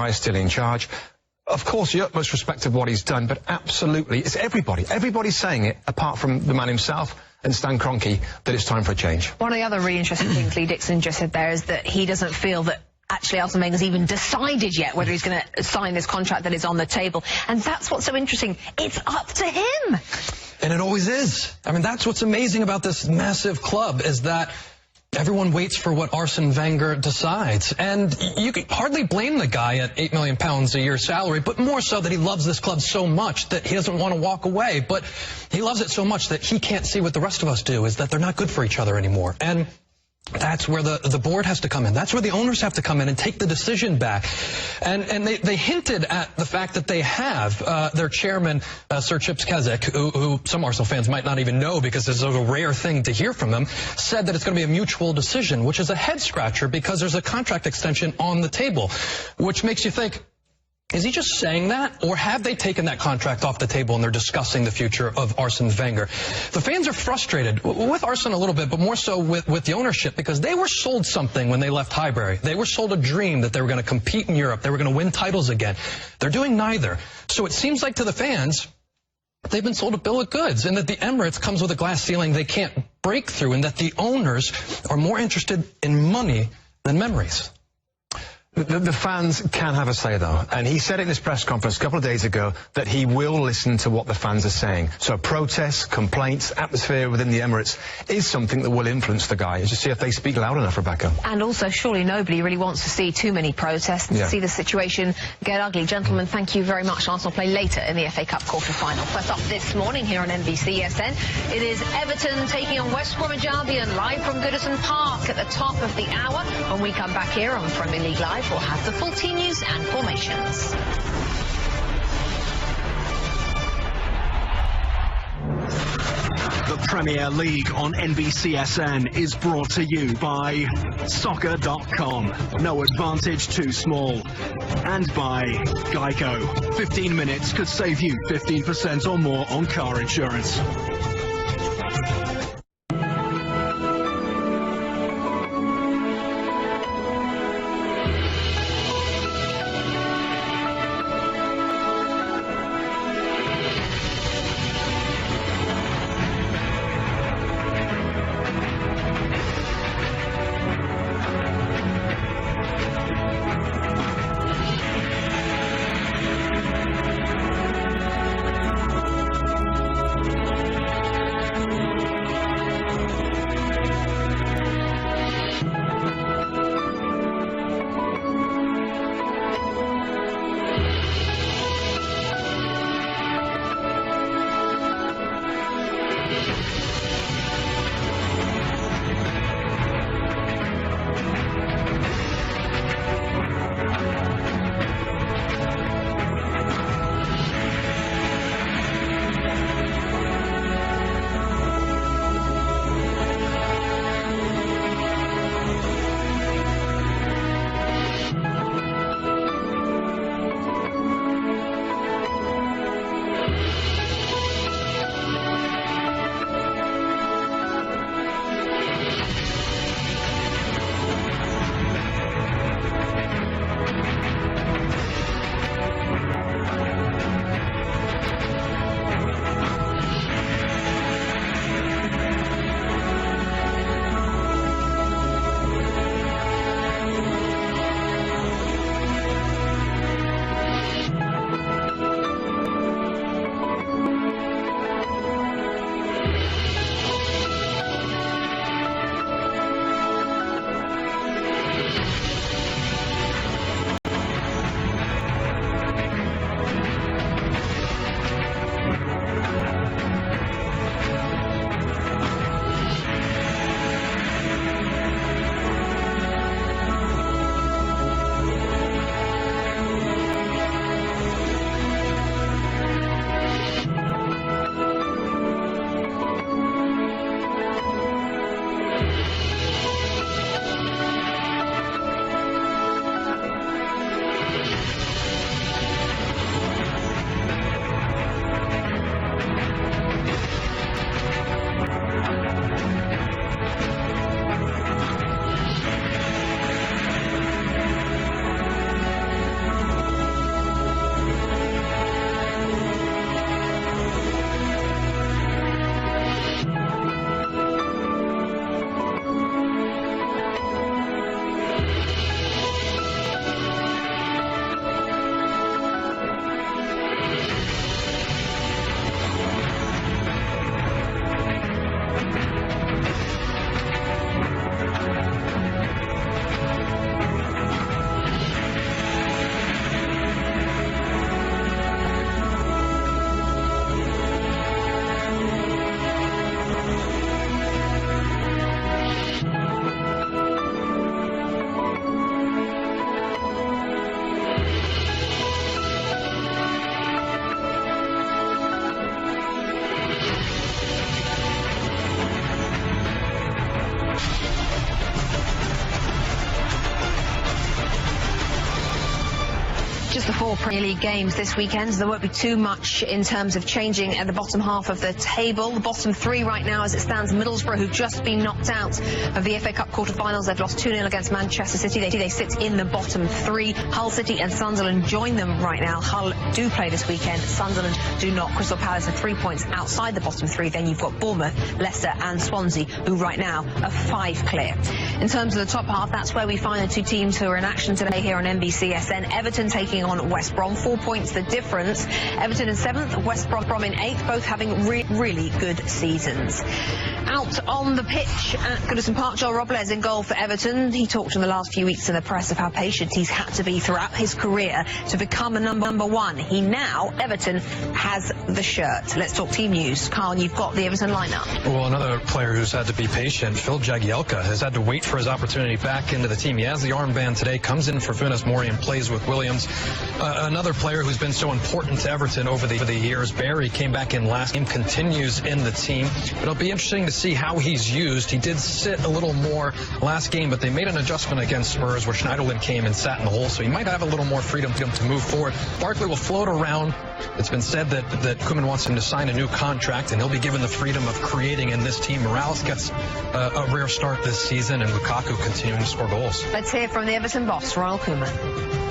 guy is still in charge. Of course, the utmost respect of what he's done, but absolutely, it's everybody. Everybody's saying it, apart from the man himself and Stan Kroenke, that it's time for a change. One of the other really interesting things Lee Dixon just said there is that he doesn't feel that actually Arsene Wenger's even decided yet whether he's going to sign this contract that is on the table. And that's what's so interesting. It's up to him. And it always is. I mean, that's what's amazing about this massive club, is that everyone waits for what Arsene Wenger decides. And you can hardly blame the guy at £8 million a year salary, but more so that he loves this club so much that he doesn't want to walk away. But he loves it so much that he can't see what the rest of us do, is that they're not good for each other anymore. And that's where the board has to come in. That's where the owners have to come in and take the decision back. And they hinted at the fact that they have their chairman, Sir Chips Keswick, who some Arsenal fans might not even know because this is a rare thing to hear from him, said that it's going to be a mutual decision, which is a head-scratcher because there's a contract extension on the table, which makes you think, is he just saying that, or have they taken that contract off the table and they're discussing the future of Arsene Wenger? The fans are frustrated with Arsene a little bit, but more so with the ownership, because they were sold something when they left Highbury. They were sold a dream that they were going to compete in Europe. They were going to win titles again. They're doing neither. So it seems like to the fans, they've been sold a bill of goods, and that the Emirates comes with a glass ceiling they can't break through, and that the owners are more interested in money than memories. The fans can have a say, though, and he said in his press conference a couple of days ago that he will listen to what the fans are saying. So protests, complaints, atmosphere within the Emirates is something that will influence the guy. Just see if they speak loud enough, Rebecca. And also, surely nobody really wants to see too many protests and to see the situation get ugly. Gentlemen, thank you very much. Arsenal play later in the FA Cup quarter-final. First up this morning here on NBCSN, it is Everton taking on West Bromwich Albion live from Goodison Park at the top of the hour. When we come back here on Premier League Live, we'll have the full team news and formations. The Premier League on NBCSN is brought to you by Soccer.com. No advantage too small. And by Geico. 15 minutes could save you 15% or more on car insurance. Just the 4 Premier League games this weekend. There won't be too much in terms of changing at the bottom half of the table. The bottom 3 right now, as it stands, Middlesbrough, who've just been knocked out of the FA Cup quarter-finals. They've lost 2-0 against Manchester City. They sit in the bottom 3. Hull City and Sunderland join them right now. Hull do play this weekend. Sunderland do not. Crystal Palace are 3 points outside the bottom 3. Then you've got Bournemouth, Leicester and Swansea, who right now are 5 clear. In terms of the top half, that's where we find the 2 teams who are in action today here on NBCSN. Everton taking on West Brom. 4 points the difference. Everton in 7th, West Brom in 8th, both having really good seasons. Out on the pitch at Goodison Park, Joel Robles in goal for Everton. He talked in the last few weeks in the press of how patient he's had to be throughout his career to become a number 1. He now, Everton, has the shirt. Let's talk team news. Carl, you've got the Everton lineup. Well, another player who's had to be patient, Phil Jagielka, has had to wait for his opportunity back into the team. He has the armband today, comes in for Funes Mori and plays with Williams. Another player who's been so important to Everton over the years, Barry, came back in last game, continues in the team. But it'll be interesting to see how he's used. He did sit a little more last game, but they made an adjustment against Spurs where Schneiderlin came and sat in the hole, so he might have a little more freedom to move forward. Barkley will float around. It's been said that Koeman wants him to sign a new contract, and he'll be given the freedom of creating in this team. Morales gets a rare start this season, and Lukaku continuing to score goals. Let's hear from the Everton boss, Ronald Koeman.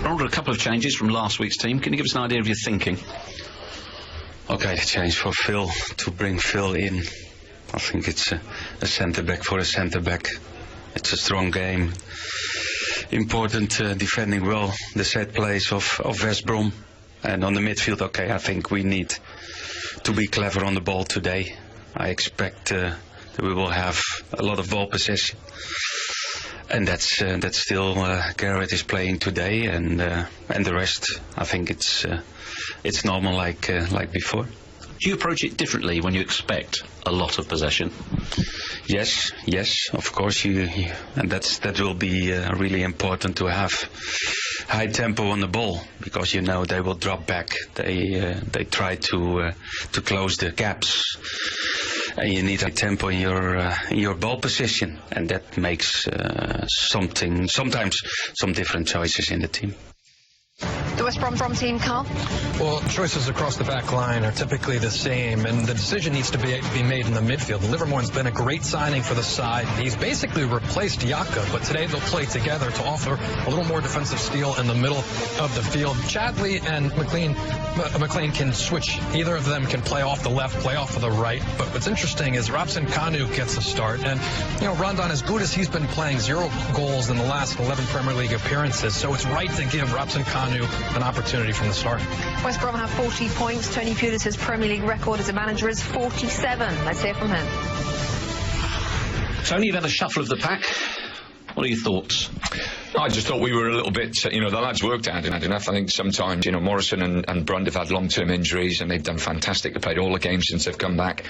Ronald, a couple of changes from last week's team. Can you give us an idea of your thinking? Okay, the change for Phil, to bring Phil in. I think it's a centre-back for a centre-back. It's a strong game. Important defending well the set plays of West Brom. And on the midfield, okay, I think we need to be clever on the ball today. I expect that we will have a lot of ball possession. And that's still Garrett is playing today, and the rest, I think it's normal like before. Do you approach it differently when you expect a lot of possession? Yes, of course, and that will be really important to have high tempo on the ball, because you know they will drop back. They try to close the gaps, and you need high tempo in your ball position, and that makes sometimes some different choices in the team. The West Brom team, Carl? Well, choices across the back line are typically the same, and the decision needs to be made in the midfield. Livermore's been a great signing for the side. He's basically replaced Yaka, but today they'll play together to offer a little more defensive steel in the middle of the field. Chadley and McLean can switch. Either of them can play off the left, play off of the right. But what's interesting is Robson Kanu gets a start. And, Rondon, as good as he's been playing, 0 goals in the last 11 Premier League appearances. So it's right to give Robson Kanu an opportunity from the start. West Brom have 40 points. Tony Pulis' Premier League record as a manager is 47. Let's hear from him. Tony, you've had a shuffle of the pack. What are your thoughts? I just thought we were a little bit, the lads worked hard enough. I think sometimes, Morrison and Brunt have had long-term injuries, and they've done fantastic. They've played all the games since they've come back,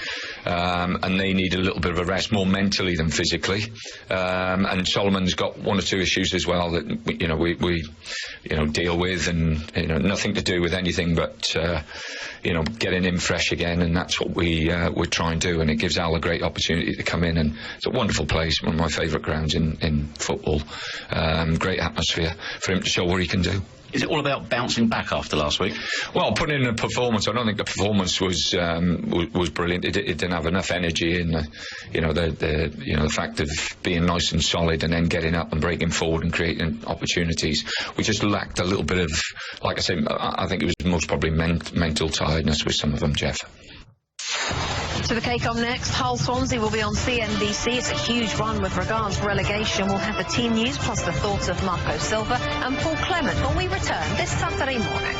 and they need a little bit of a rest, more mentally than physically. And Solomon's got 1 or 2 issues as well that we deal with, and nothing to do with anything but getting him fresh again, and that's what we try and do. And it gives Al a great opportunity to come in, and it's a wonderful place, one of my favourite grounds in football. Great atmosphere for him to show what he can do. Is it all about bouncing back after last week? Well, putting in a performance. I don't think the performance was brilliant. It didn't have enough energy, and the fact of being nice and solid and then getting up and breaking forward and creating opportunities. We just lacked a little bit of, like I say, I think it was most probably mental tiredness with some of them, Jeff. To the kickoff next, Hull Swansea will be on CNBC. It's a huge one with regards to relegation. We'll have the team news plus the thoughts of Marco Silva and Paul Clement when we return this Saturday morning.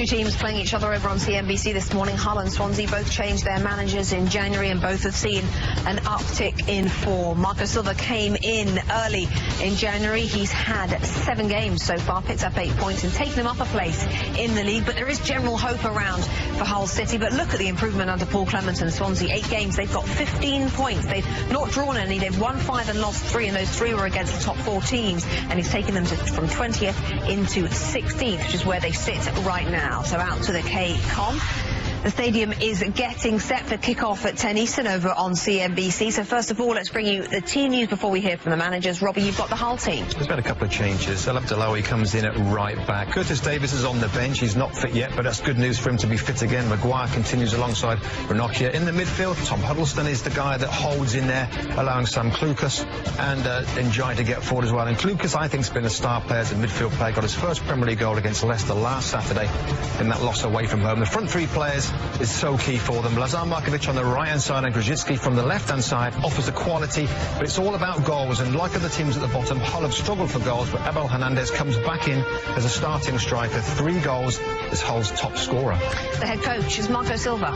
teams playing each other over on CNBC this morning. Hull and Swansea both changed their managers in January and both have seen an uptick in form. Marco Silva came in early in January. He's had 7 games so far, picked up 8 points and taken them up a place in the league. But there is general hope around for Hull City. But look at the improvement under Paul Clement and Swansea. 8 games, they've got 15 points. They've not drawn any. They've won 5 and lost 3, and those 3 were against the top 4 teams. And he's taken them from 20th into 16th, which is where they sit right now. So out to the kickoff. The stadium is getting set for kickoff at 10 Eastern over on CNBC. So first of all, let's bring you the team news before we hear from the managers. Robbie, you've got the Hull team. There's been a couple of changes. Abdullahi comes in at right back. Curtis Davis is on the bench. He's not fit yet, but that's good news for him to be fit again. Maguire continues alongside Ranocchia. In the midfield, Tom Huddleston is the guy that holds in there, allowing Sam Klukas and Njai to get forward as well. And Klukas, I think, has been a star player as a midfield player. Got his first Premier League goal against Leicester last Saturday in that loss away from home. The front 3 players is so key for them. Lazar Markovic on the right-hand side and Grzycki from the left-hand side offers the quality, but it's all about goals. And like other teams at the bottom, Hull have struggled for goals, but Abel Hernandez comes back in as a starting striker. 3 goals as Hull's top scorer. The head coach is Marco Silva.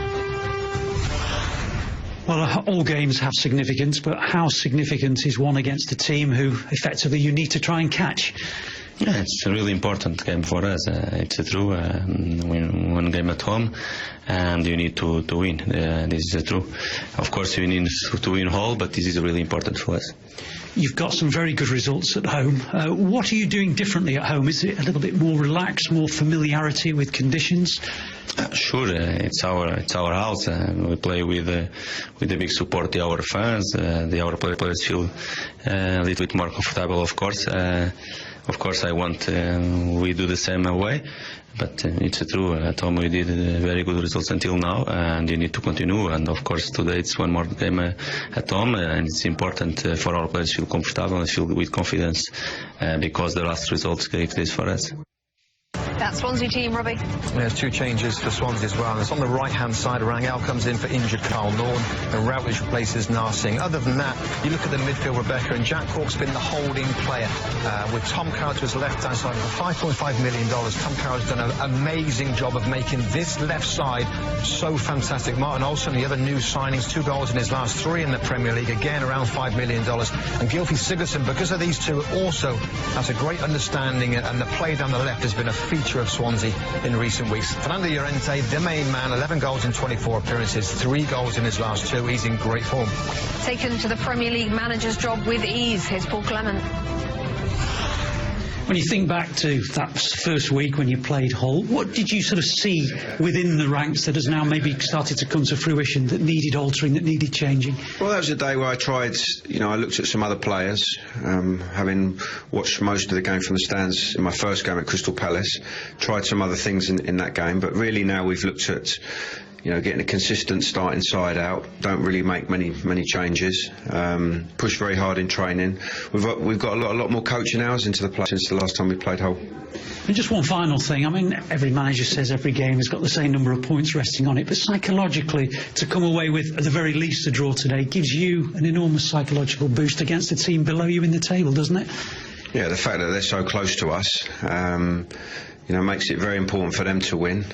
Well, all games have significance, but how significant is one against a team who effectively you need to try and catch? Yeah, it's a really important game for us. It's true. One game at home, and you need to win. This is true. Of course, you need to win Hull, but this is really important for us. You've got some very good results at home. What are you doing differently at home? Is it a little bit more relaxed, more familiarity with conditions? Sure, it's our house. We play with the big support of our fans. Our players feel a little bit more comfortable, of course. Of course, I want we do the same away, but it's true. At home we did very good results until now, and you need to continue. And of course, today it's one more game at home, and it's important for our players to feel comfortable and feel with confidence, because the last results gave this for us. That Swansea team, Robbie. There's 2 changes for Swansea as well. And it's on the right-hand side. Rangel comes in for injured Carl Norn, and Routledge replaces Narsing. Other than that, you look at the midfield, Rebecca, and Jack Cork's been the holding player with Tom Carroll to his left-hand side for $5.5 million. Tom Carroll's done an amazing job of making this left side so fantastic. Martin Olsen, the other new signings, 2 goals in his last 3 in the Premier League, again around $5 million. And Gylfi Sigurdsson, because of these 2, also has a great understanding, and the play down the left has been a feature of Swansea in recent weeks. Fernando Llorente, the main man, 11 goals in 24 appearances, 3 goals in his last 2. He's in great form. Taken to the Premier League manager's job with ease. Here's Paul Clement. When you think back to that first week when you played Hull, what did you sort of see within the ranks that has now maybe started to come to fruition, that needed altering, that needed changing? Well, that was a day where I tried, I looked at some other players, having watched most of the game from the stands in my first game at Crystal Palace, tried some other things in that game, but really now we've looked at getting a consistent start inside out. Don't really make many changes. Push very hard in training. We've got a lot more coaching hours into the play since the last time we played Hull. And just one final thing. I mean, every manager says every game has got the same number of points resting on it, but psychologically, to come away with at the very least a draw today gives you an enormous psychological boost against a team below you in the table, doesn't it? Yeah, the fact that they're so close to us, makes it very important for them to win.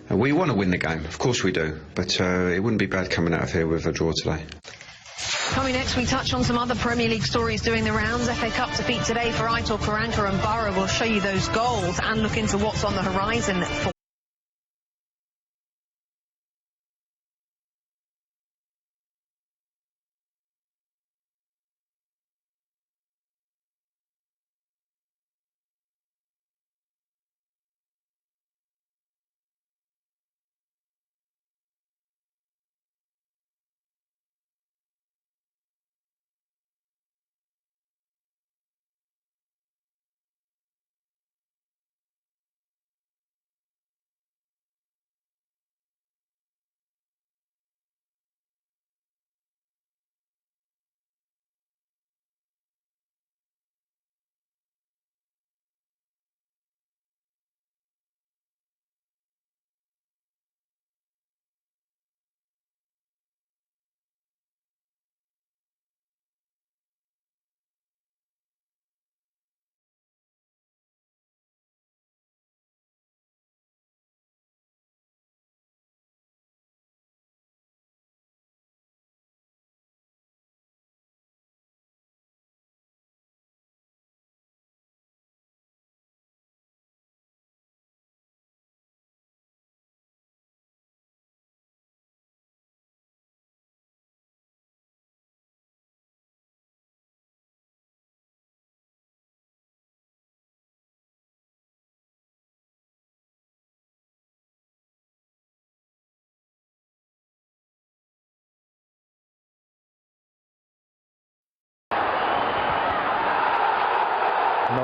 We want to win the game, of course we do, but it wouldn't be bad coming out of here with a draw today. Coming next, we touch on some other Premier League stories doing the rounds. FA Cup defeat today for Aitor Karanka and Borough. We'll show you those goals and look into what's on the horizon for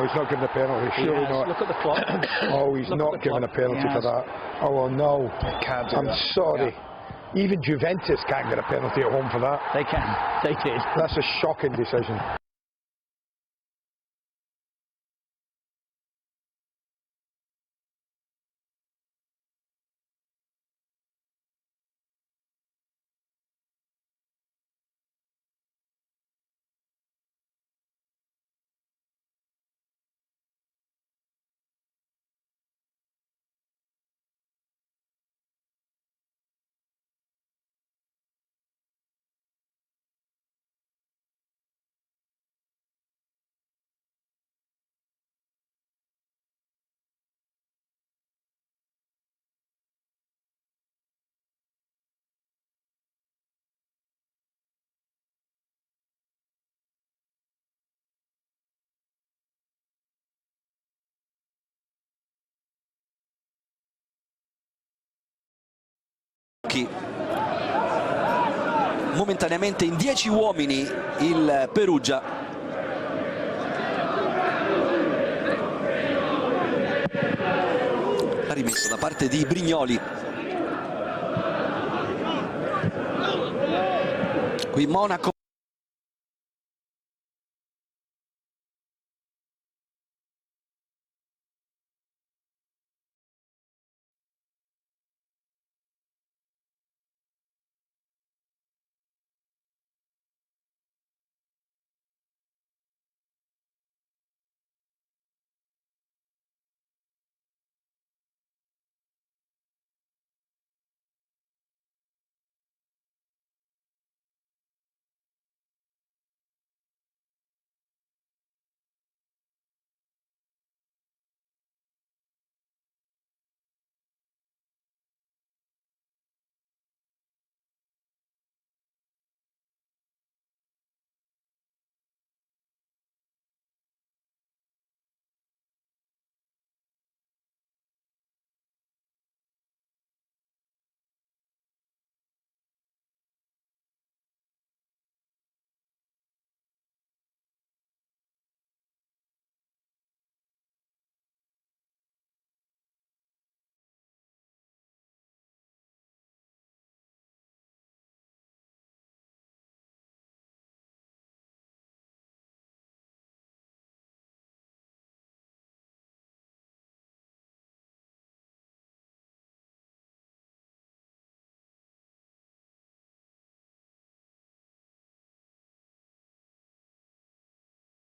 he's not giving a penalty. Surely not. Look at the clock. Oh, he's not giving a penalty for that. Oh, no. Can't do I'm that. sorry. Yeah. Even Juventus can't get a penalty at home for that. They can. They did. That's a shocking decision. Momentaneamente in 10 uomini il Perugia. La rimessa da parte di Brignoli. Qui Monaco